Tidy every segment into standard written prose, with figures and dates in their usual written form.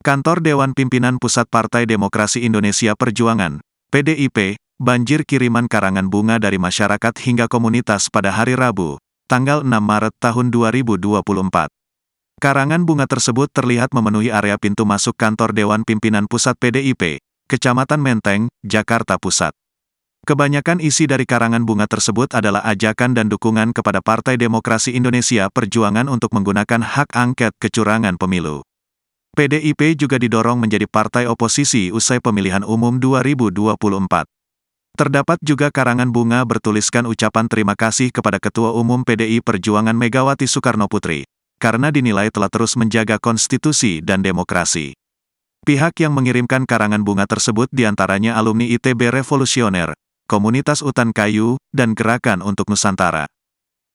Kantor Dewan Pimpinan Pusat Partai Demokrasi Indonesia Perjuangan, PDIP, banjir kiriman karangan bunga dari masyarakat hingga komunitas pada hari Rabu, tanggal 6 Maret tahun 2024. Karangan bunga tersebut terlihat memenuhi area pintu masuk kantor Dewan Pimpinan Pusat PDIP, Kecamatan Menteng, Jakarta Pusat. Kebanyakan isi dari karangan bunga tersebut adalah ajakan dan dukungan kepada Partai Demokrasi Indonesia Perjuangan untuk menggunakan hak angket kecurangan pemilu. PDIP juga didorong menjadi partai oposisi usai pemilihan umum 2024. Terdapat juga karangan bunga bertuliskan ucapan terima kasih kepada Ketua Umum PDI Perjuangan Megawati Soekarnoputri, karena dinilai telah terus menjaga konstitusi dan demokrasi. Pihak yang mengirimkan karangan bunga tersebut diantaranya alumni ITB Revolusioner, Komunitas Utan Kayu, dan Gerakan untuk Nusantara.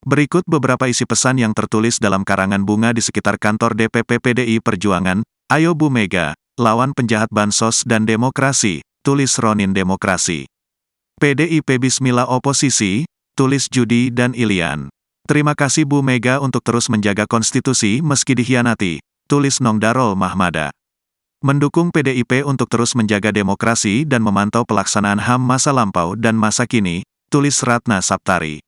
Berikut beberapa isi pesan yang tertulis dalam karangan bunga di sekitar kantor DPP PDI Perjuangan. Ayo Bu Mega, lawan penjahat bansos dan demokrasi, tulis Ronin Demokrasi. PDIP Bismillah Oposisi, tulis Judi dan Ilian. Terima kasih Bu Mega untuk terus menjaga konstitusi meski dikhianati, tulis Nong Darol Mahmada. Mendukung PDIP untuk terus menjaga demokrasi dan memantau pelaksanaan HAM masa lampau dan masa kini, tulis Ratna Saptari.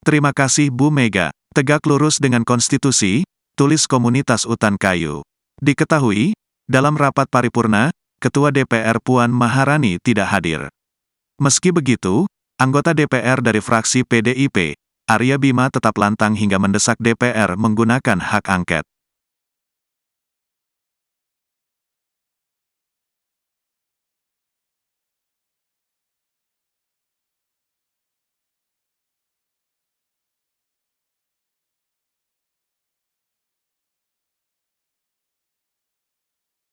Terima kasih Bu Mega, tegak lurus dengan konstitusi, tulis Komunitas Utan Kayu. Diketahui, dalam rapat paripurna, Ketua DPR Puan Maharani tidak hadir. Meski begitu, anggota DPR dari fraksi PDIP, Arya Bima tetap lantang hingga mendesak DPR menggunakan hak angket.